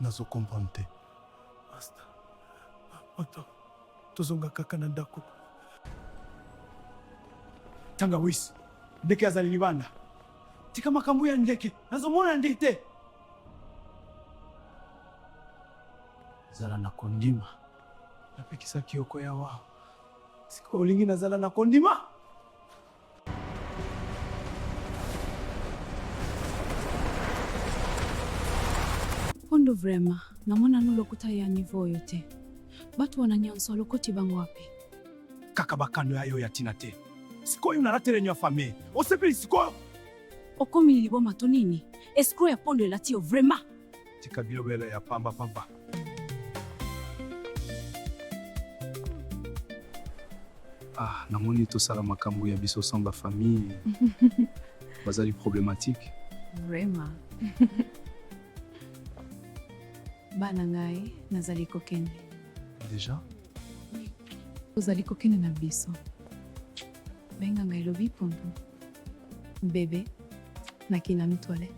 nazo comprendre te. Basta. Oto. Tozonga kaka na ndako. Tangawizi. Ndeke azali libanda. Tika makambo ya ndeke. Nazomona ndeke. Zala na kondima. Napekisa kioko ya wao. Siko olingi na zala na kondima. Pondo vrema, namona nolokuta ya nivo yote. Batu wananyanso lokoti bango wapi? Kaka bakando ya yo ya tina te. Siko yu naratele nyo fame. Osepeli siko. Okomi liboma to nini? Escrow ya pondo elatio vrema. Tika bilobele ya pamba. Namoni tosala makambo ya biso sans ba famille. Bazali problématique. Vrema. Bana ngai nazali kokende. Déjà? Ozali kokende na biso. Benga ngai lobi pondo. Bébé nakina mitwale.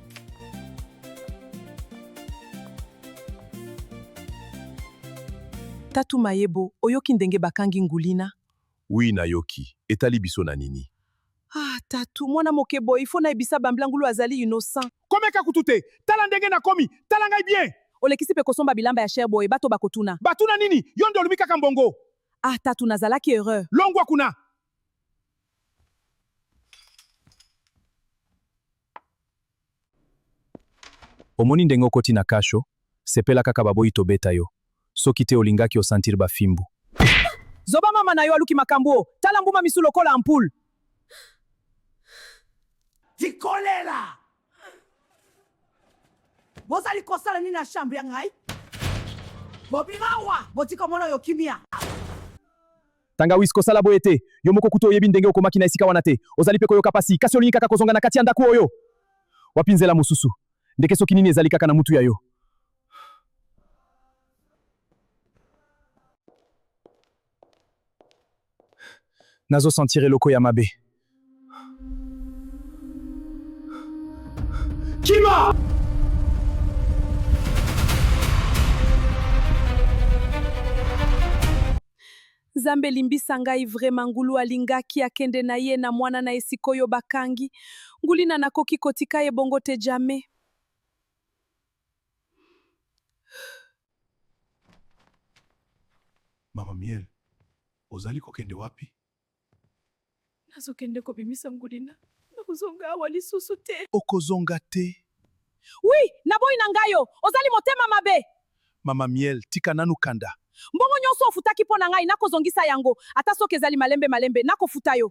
Tatu mayebo oyoki ndenge bakangi ngulina? Oui nayoki. Etali biso na nini? Tatu mwana mokebo ifo na ebisa bamblangulu azali innocent. Komeka kutute. Tala ndenge na komi. Tala ngai bien. Olekisi pe kosomba bilamba ya cher boy bato bakotuna. Batuna nini? Yondo olumika kambongo. Tatu nazalaki erreur. Longwa kuna. Omoni ndenge okoti na kasho, sepela kaka baboyi tobeta yo. Soki te olingaki osentir bafimbu. Zoba mama na yo aluki makambo. Tala mbuma misu lokola ampoule. Tikolela! Bozali kosala nini na chambre ya ngai? Bobirawa! Botika mona yo kimia. Tangawizi kosala boye te. Yo moko kuto oyebi ndenge okomaki na esika wana te. Ozali pe koyoka pasi. Kasi olingi kaka kozonga na kati ya ndako oyo. Wapinzela mususu. Ndeke soki nini ezali kaka na mutu ya yo. Nazo sentir eloko ya mabe. Kima! Zambe limbisa ngai vrema ngulu alingaki akende na ye na mwana na esikoyo bakangi. Ngulina nakoki kotika ye bongo te jamais. Mama Miel, ozali kokende wapi? Nazo kende ko bimisa ngulina. Nakuzonga awa lisusu te. Okozonga te. Oui, naboyi na ngayo. Ozali motema mabe. Mama Miel, tika nanu kanda. Mbongo nyonso ofutaki pona ngai nakozongisa yango. Ata soki ezali malembe nakofuta yo.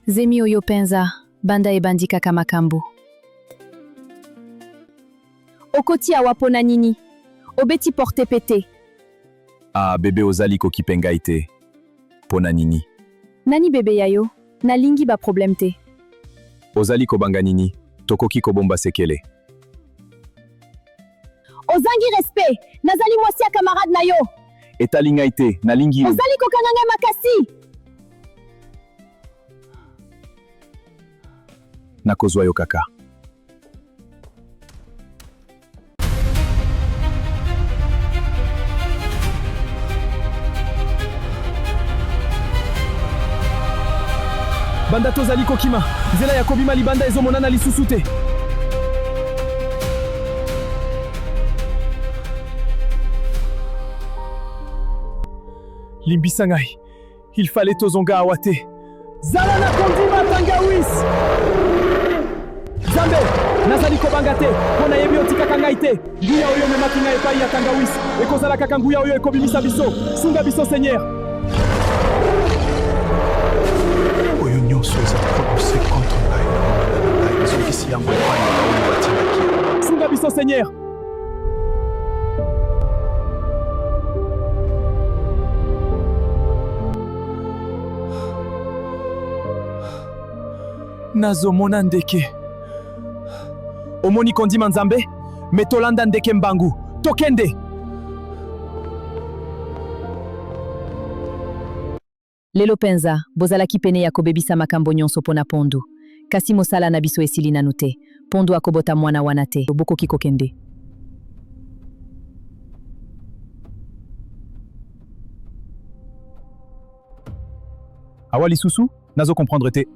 Zemi oyo penza, banda ebandika kama kambo. Okoti awa pona nini? Obeti porte pete. Bebe ozali kokipenga ite. Pona nini? Nani bebe yayo? Nalingi ba problème te. Ozali kobanga nini? Tokoki kobomba sekele. Ozangi respect. Nazali mwasi ya camarade na yo. Etali ngai te, nalingi. Ozali kokanga makasi. Nakozwa yo kaka. Banda tozali kokima. Nzela ya kobima libanda ezomonana lisusu te. Limbisa ngai. Il fallait tozonga awate. Zala na kondima tangawizi. Zambe, nazali kobanga te. Pona yebi otikaka ngai te. Nguya oyo memaki ngai epai ya tangawizi. Ekozala kaka nguya oyo ekobimisa biso. Sunga biso Seigneur. Oyo nyonso eza prononcé contre ngai. Ezokisi yango epai ya oyo batinaki. Sunga biso Seigneur. Nazomona ndeke. Omoni kondima nzambe, metolanda ndeke mbangu. Tokende. Lelo penza, bozalaki pene ya kobebisa makambo nyonso pona pondu. Kasi mosala na biso esili nanu te. Pondo akobota mwana wana te. Bokoki kokende. Awa lisusu nazo comprendre te.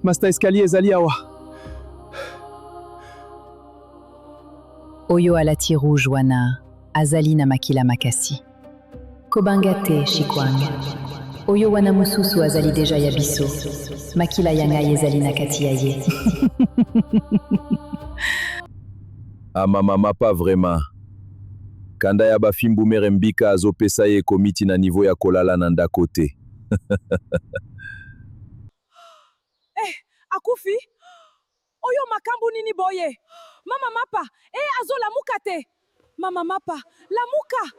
Master escalier ezali awa. Oyo alati rouge wana azali na makila makasi. Kobanga te shikwanga. Oyo wana mususu azali deja ya biso. Makila ya ngai ezali na kati ya ye. Mama pas vraiment. Kanda ya bafimbu mere mbika azopesa ye komiti na niveau ya kolala na ndako te. Akufi? Oyo makambu nini boye? Mama mapa, azo lamuka te. Mama mapa, lamuka.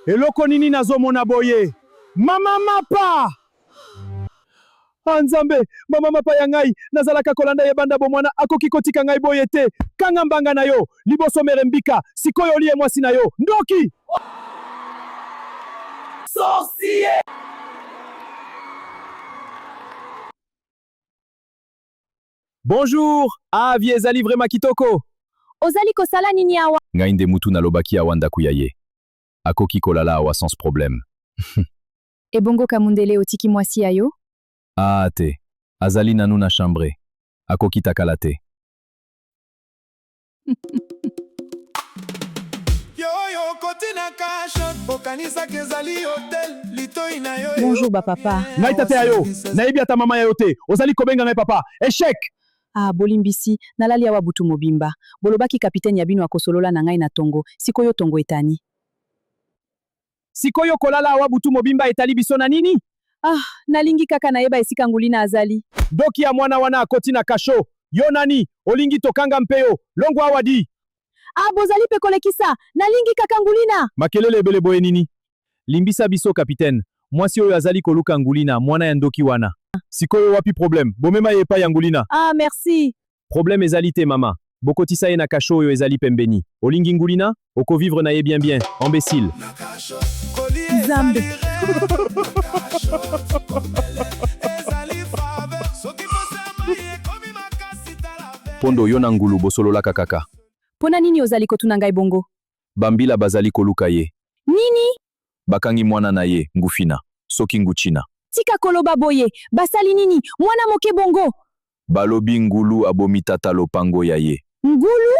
Eloko nini nazomona boye? Mama mapa! Nzambe, mama mapa ya ngai, nazalaka kolanda yebanda bomwana akoki kotika ngai boye te. Kanga mbanga na yo, liboso mere mbika, sikoyo liye mwasi na yo. Ndoki! Sorcier! Bonjour! Vie ezali vraiment kitoko. Ozali kosala nini awa? Ngai nde mutu nalobaki awa ndaku ya ye. Akoki kolala awa sans problème. Ebongo Kamundele otiki mwasi ya yo? Te. Azali nanu na chambre. Akoki takala te. Bonjour ba papa. Ngai tate ayo. Nayebi ata mama ya yo te. Ozali kobenga ngai papa. Échec! Bolimbisi, nalali awa butu mobimba. Bolobaki kapitaine ya bino akosolola na ngai na tongo. Sikoyo tongo etani. Sikoyo kolala awa butu mobimba etali biso na nini? Nalingi kaka nayeba esika Ngulina azali. Doki ya mwana wana akoti na kasho. Yo nani? Olingi tokanga mpeo. Longo awadi. Bozali pe kolekisa. Nalingi kaka Ngulina. Makelele ebele boye nini? Limbisa biso kapitaine. Mwasi oyo azali koluka Ngulina, mwana ya ndoki wana. Sikoyo wapi problème? Bomema ye pa ya Ngulina. Merci. Problème ezali te mama. Bokotisa ye na kasho oyo ezali pembeni. Olingi Ngulina? Oko vivre na ye bien bien. Imbécile. Zambe. Pondo yo na ngulu bosololaka kaka. Pona nini ozali kotuna ngai bongo? Bambila bazali koluka ye. Nini? Bakangi mwana na ye, Ngufina. Soki Nguchina. Tika koloba boye. Basali nini? Mwana moke bongo. Balobi ngulu abomi tata lopango ya ye. Ngulu?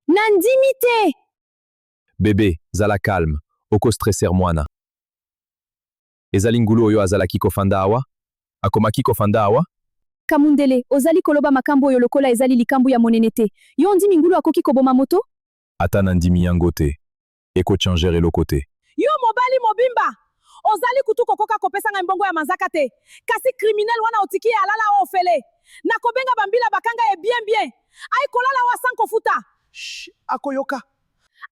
Nandimi te. Bébé, zala calme. Oko stresser mwana. Ezali ngulu oyo azalaki kofanda awa? Akomaki kofanda awa? Kamundele, ozali koloba makambo oyo lokola ezali likambo ya monene te. Yo ndimi ngulu akoki koboma moto? Ata na ndimi yango te. Eko changer eloko te. Yo mobali mobimba. Ozali kutu kokoka kopesa ngai mbongo ya manzaka te. Kasi criminel wana otiki ya alala ofele. Na kobenga bambila bakanga ye bien bien. Ai kolala wa sanko futa. Akoyoka.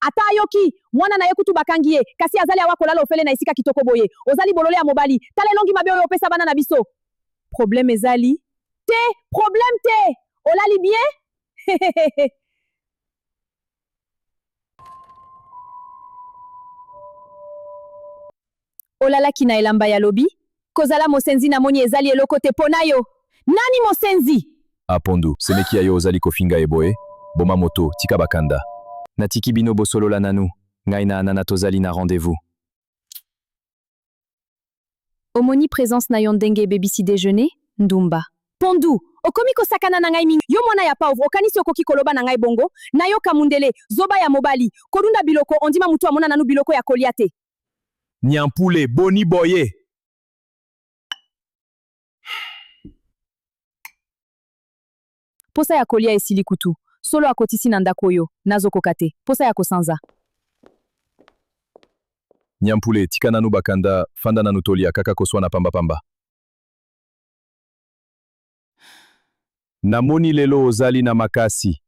Ata ayoki, mwana na ye kutu bakangi ye. Kasi azali awa kolala ofele na isika kitoko boye. Ozali bolole ya mobali. Tala elongi mabe oyo opesa bana na biso. Problème ezali? Te, problème te. Olali bien? Olalaki na elamba ya lobi? Kozala mosenzi na moni ezali eloko te pona yo. Nani mosenzi? Pondu, semeki ya yo ozali kofinga eboye. Boma moto, tika bakanda. Natiki bino bosolola nanu. Ngai na anana tozali na rendez-vous. Omoni présence na yondenge bebisi déjeuner? Ndumba. Pondu, okomi kosakana na ngai mingi. Yo mwana ya pauvre, okanisi okoki koloba na ngai bongo. Na yo Kamundele, zoba ya mobali. Korunda biloko, ondima mutu amona nanu biloko ya kolia te. Nyampule, boni boye. Posa ya kolia esili kutu. Solo akotisi na ndako yo, nazokoka te. Posa ya kosanza. Nyampule, tika nanu bakanda, fanda nanu tolia kaka koswana pamba pamba. Namoni lelo ozali na makasi.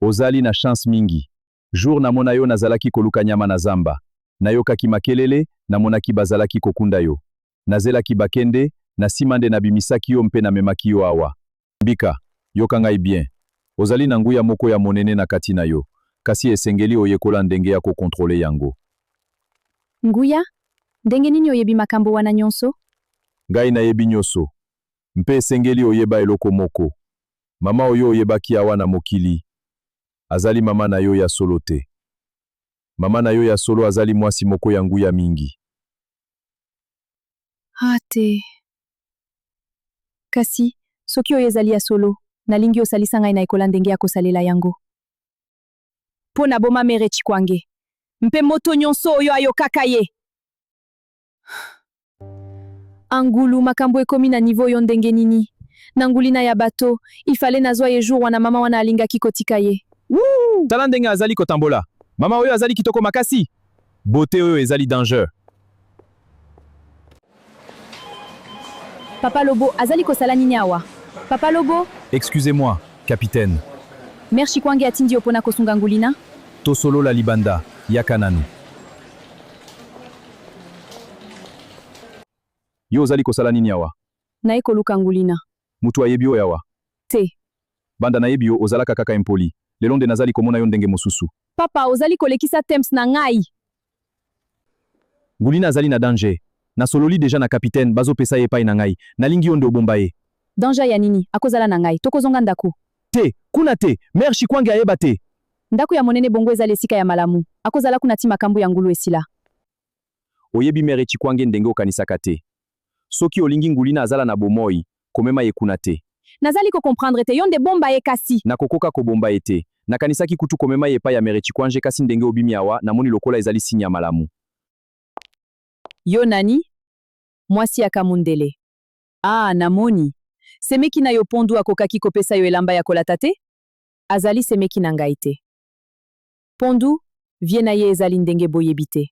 Ozali na chance mingi. Jour namona yo nazalaki koluka nyama na zamba. Nayokaki makelele, namonaki bazalaki kokunda yo. Nazelaki bakende, na simande na bimisaki yo mpe na memaki yo awa. Mbika, yoka ngai bien. Ozali na nguya moko ya monene na kati na yo. Kasi esengeli oyekola ndenge ya kokontrole yango. Nguya? Ndenge nini oyebi makambo wana nyonso? Ngai nayebi nyonso. Mpe esengeli oyeba eloko moko. Mama oyo oyebaki awa na mokili. Azali mama na yo ya solo te. Mama na yo ya solo azali mwasi moko ya nguya mingi. Te. Kasi, soki oyo ezali ya solo, nalingi osalisa ngai na ekola ndenge ya kosalela yango. Po na boma mere Chikwange. Mpe moto nyonso oyo ayokaka ye. Angulu makambo ekomi na niveau yo ndenge nini. Na ngulina ya bato, ifale nazwa ye jour wana mama wana alingaki kotika ye. Tala ndenge azali kotambola. Mama oyo azali kitoko makasi. Beauté oyo ezali danger. Papa Lobo, azali kosala nini awa? Papa Lobo? Excusez-moi, capitaine. Mer Chikwange atindi yo pona kosunga ngulina? Tosolo la libanda, yakananu. Yo ozali kosala nini awa? Naye koluka ngulina. Mutu ayebi oyo awa? Te. Banda nayebi yo ozalaka kaka impoli. Lelo nde nazali komona yo ndenge mosusu. Papa, ozali kolekisa temps na ngai. Ngulina azali na danger. Nasololi deja na capitaine bazopesa ye epai na ngai. Nalingi yo nde obomba ye. Danger ya nini? Akozala na ngai. Tokozonga ndaku. Te, kuna te. Mer Chikwange ayeba te. Ndaku ya monene bongo ezali esika ya malamu. Akozala kuna ti makambo ya ngulu esila. Oyebi Mer Chikwange ndenge okanisaka te. Soki olingi ngulina azala na bomoi, komema ye kuna te. Nazali ko comprendre te yonde bomba ye kasi. Nakokoka kobomba ye te. Nakanisaki kutu komema ye epai ya Mer Chikwange kasi ndenge obimi awa namoni lokola ezali signe ya malamu. Yo nani? Mwasi ya Kamundele. Namoni. Semeki na yo Pondu akokaki kopesa yo elamba ya kolata te? Azali semeki na ngai te. Pondu, vie na ye ezali ndenge boyebi te.